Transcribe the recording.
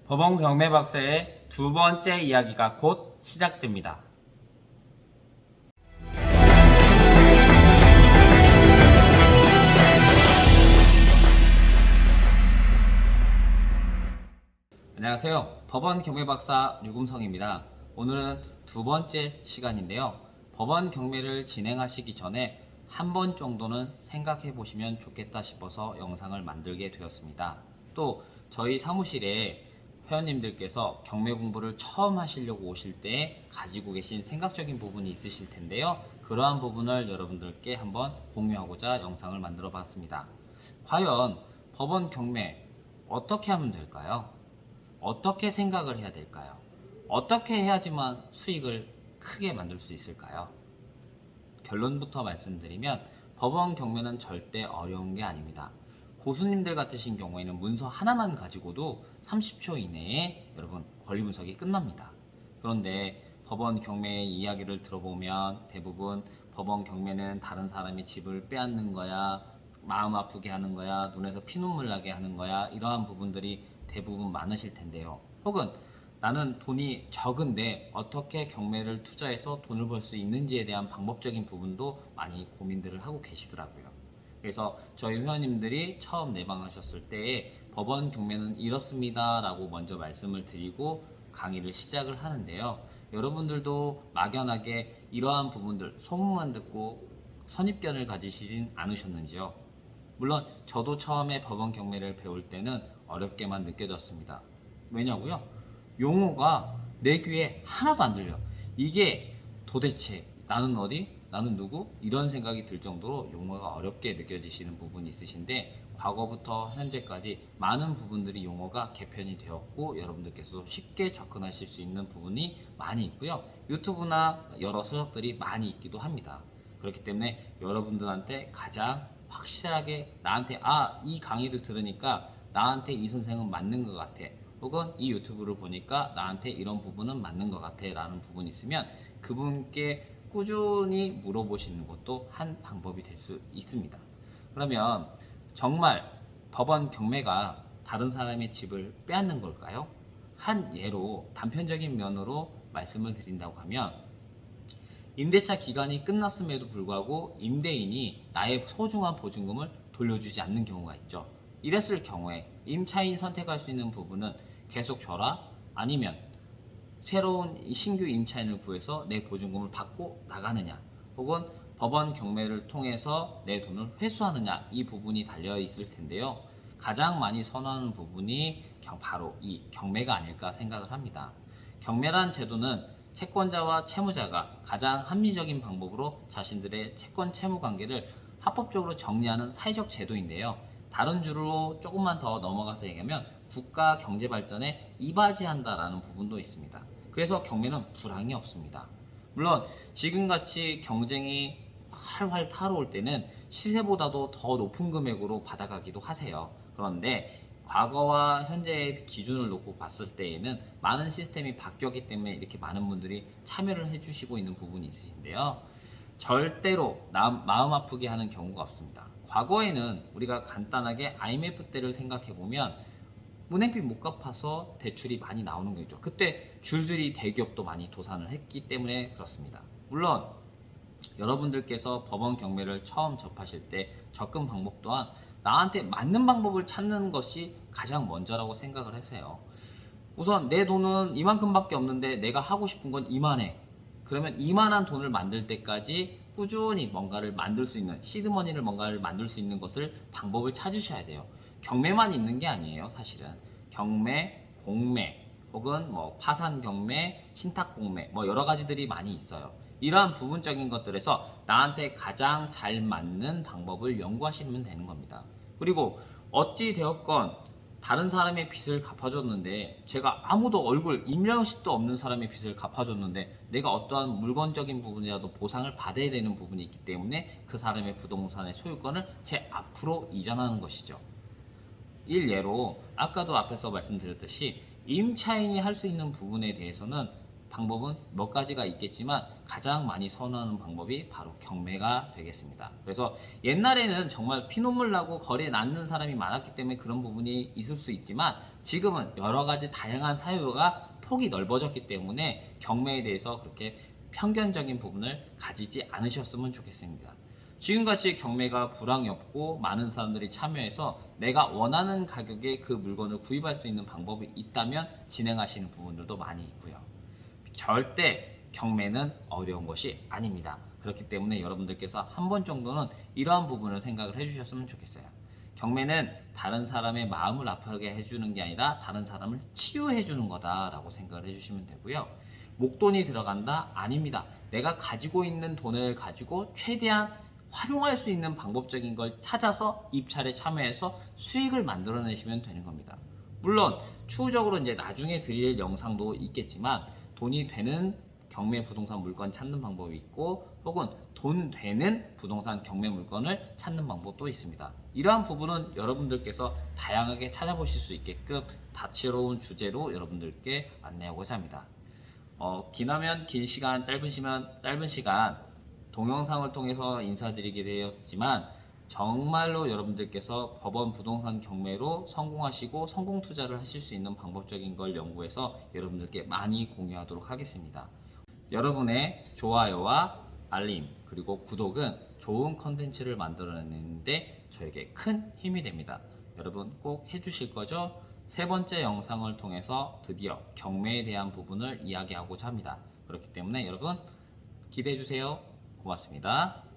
법원 경매 박사의 두 번째 이야기가 곧 시작됩니다. 안녕하세요. 법원 경매 박사 류금성입니다. 오늘은 두 번째 시간인데요. 법원 경매를 진행하시기 전에 한 번 정도는 생각해 보시면 좋겠다 싶어서 영상을 만들게 되었습니다. 또 저희 사무실에 회원님들께서 경매 공부를 처음 하시려고 오실 때 가지고 계신 생각적인 부분이 있으실 텐데요. 그러한 부분을 여러분들께 한번 공유하고자 영상을 만들어 봤습니다. 과연 법원 경매 어떻게 하면 될까요? 어떻게 생각을 해야 될까요? 어떻게 해야지만 수익을 크게 만들 수 있을까요? 결론부터 말씀드리면 법원 경매는 절대 어려운 게 아닙니다. 고수님들 같으신 경우에는 문서 하나만 가지고도 30초 이내에 여러분 권리 분석이 끝납니다. 그런데 법원 경매의 이야기를 들어보면 대부분 법원 경매는 다른 사람의 집을 빼앗는 거야, 마음 아프게 하는 거야, 눈에서 피눈물 나게 하는 거야, 이러한 부분들이 대부분 많으실 텐데요. 혹은 나는 돈이 적은데 어떻게 경매를 투자해서 돈을 벌 수 있는지에 대한 방법적인 부분도 많이 고민들을 하고 계시더라고요. 그래서 저희 회원님들이 처음 내방하셨을 때에 법원 경매는 이렇습니다 라고 먼저 말씀을 드리고 강의를 시작을 하는데요. 여러분들도 막연하게 이러한 부분들 소문만 듣고 선입견을 가지시진 않으셨는지요? 물론 저도 처음에 법원 경매를 배울 때는 어렵게만 느껴졌습니다. 왜냐고요? 용어가 내 귀에 하나도 안 들려. 이게 도대체 나는 어디? 나는 누구? 이런 생각이 들 정도로 용어가 어렵게 느껴지시는 부분이 있으신데 과거부터 현재까지 많은 부분들이 용어가 개편이 되었고 여러분들께서도 쉽게 접근하실 수 있는 부분이 많이 있고요. 유튜브나 여러 서적들이 많이 있기도 합니다. 그렇기 때문에 여러분들한테 가장 확실하게 나한테 이 강의를 들으니까 나한테 이 선생은 맞는 것 같아. 혹은 이 유튜브를 보니까 나한테 이런 부분은 맞는 것 같아 라는 부분이 있으면 그분께 꾸준히 물어보시는 것도 한 방법이 될 수 있습니다. 그러면 정말 법원 경매가 다른 사람의 집을 빼앗는 걸까요? 한 예로 단편적인 면으로 말씀을 드린다고 하면 임대차 기간이 끝났음에도 불구하고 임대인이 나의 소중한 보증금을 돌려주지 않는 경우가 있죠. 이랬을 경우에 임차인이 선택할 수 있는 부분은 계속 줘라 아니면 새로운 신규 임차인을 구해서 내 보증금을 받고 나가느냐 혹은 법원 경매를 통해서 내 돈을 회수하느냐 이 부분이 달려 있을 텐데요. 가장 많이 선호하는 부분이 바로 이 경매가 아닐까 생각을 합니다. 경매란 제도는 채권자와 채무자가 가장 합리적인 방법으로 자신들의 채권 채무 관계를 합법적으로 정리하는 사회적 제도인데요. 다른 주로 조금만 더 넘어가서 얘기하면 국가 경제 발전에 이바지한다라는 부분도 있습니다. 그래서 경매는 불황이 없습니다. 물론 지금같이 경쟁이 활활 타오를 때는 시세보다도 더 높은 금액으로 받아가기도 하세요. 그런데 과거와 현재의 기준을 놓고 봤을 때에는 많은 시스템이 바뀌었기 때문에 이렇게 많은 분들이 참여를 해주시고 있는 부분이 있으신데요. 절대로 마음 아프게 하는 경우가 없습니다. 과거에는 우리가 간단하게 IMF 때를 생각해보면 은행비 못 갚아서 대출이 많이 나오는 거죠. 그때 줄줄이 대기업도 많이 도산을 했기 때문에 그렇습니다. 물론 여러분들께서 법원 경매를 처음 접하실 때 접근 방법 또한 나한테 맞는 방법을 찾는 것이 가장 먼저라고 생각을 하세요. 우선 내 돈은 이만큼밖에 없는데 내가 하고 싶은 건 이만해. 그러면 이만한 돈을 만들 때까지 꾸준히 뭔가를 만들 수 있는 시드머니를 뭔가를 만들 수 있는 것을 방법을 찾으셔야 돼요. 경매만 있는 게 아니에요. 사실은 경매, 공매 혹은 뭐 파산 경매, 신탁 공매 뭐 여러 가지들이 많이 있어요. 이러한 부분적인 것들에서 나한테 가장 잘 맞는 방법을 연구하시면 되는 겁니다. 그리고 어찌 되었건 다른 사람의 빚을 갚아줬는데 제가 아무도 얼굴 임명식도 없는 사람의 빚을 갚아줬는데 내가 어떠한 물건적인 부분이라도 보상을 받아야 되는 부분이 있기 때문에 그 사람의 부동산의 소유권을 제 앞으로 이전하는 것이죠. 일예로 아까도 앞에서 말씀드렸듯이 임차인이 할 수 있는 부분에 대해서는 방법은 몇 가지가 있겠지만 가장 많이 선호하는 방법이 바로 경매가 되겠습니다. 그래서 옛날에는 정말 피눈물 나고 거리에 낳는 사람이 많았기 때문에 그런 부분이 있을 수 있지만 지금은 여러 가지 다양한 사유가 폭이 넓어졌기 때문에 경매에 대해서 그렇게 편견적인 부분을 가지지 않으셨으면 좋겠습니다. 지금같이 경매가 불황이 없고 많은 사람들이 참여해서 내가 원하는 가격에 그 물건을 구입할 수 있는 방법이 있다면 진행하시는 부분들도 많이 있고요. 절대 경매는 어려운 것이 아닙니다. 그렇기 때문에 여러분들께서 한 번 정도는 이러한 부분을 생각을 해주셨으면 좋겠어요. 경매는 다른 사람의 마음을 아프게 해주는 게 아니라 다른 사람을 치유해주는 거다라고 생각을 해주시면 되고요. 목돈이 들어간다? 아닙니다. 내가 가지고 있는 돈을 가지고 최대한 활용할 수 있는 방법적인 걸 찾아서 입찰에 참여해서 수익을 만들어내시면 되는 겁니다. 물론 추후적으로 이제 나중에 드릴 영상도 있겠지만 돈이 되는 경매 부동산 물건 찾는 방법이 있고 혹은 돈 되는 부동산 경매 물건을 찾는 방법도 있습니다. 이러한 부분은 여러분들께서 다양하게 찾아보실 수 있게끔 다채로운 주제로 여러분들께 안내하고자 합니다. 기나면 긴 시간, 짧은 시간 동영상을 통해서 인사드리게 되었지만 정말로 여러분들께서 법원 부동산 경매로 성공하시고 성공 투자를 하실 수 있는 방법적인 걸 연구해서 여러분들께 많이 공유하도록 하겠습니다. 여러분의 좋아요와 알림 그리고 구독은 좋은 컨텐츠를 만들어내는데 저에게 큰 힘이 됩니다. 여러분 꼭 해주실 거죠? 세 번째 영상을 통해서 드디어 경매에 대한 부분을 이야기하고자 합니다. 그렇기 때문에 여러분 기대해 주세요. 고맙습니다.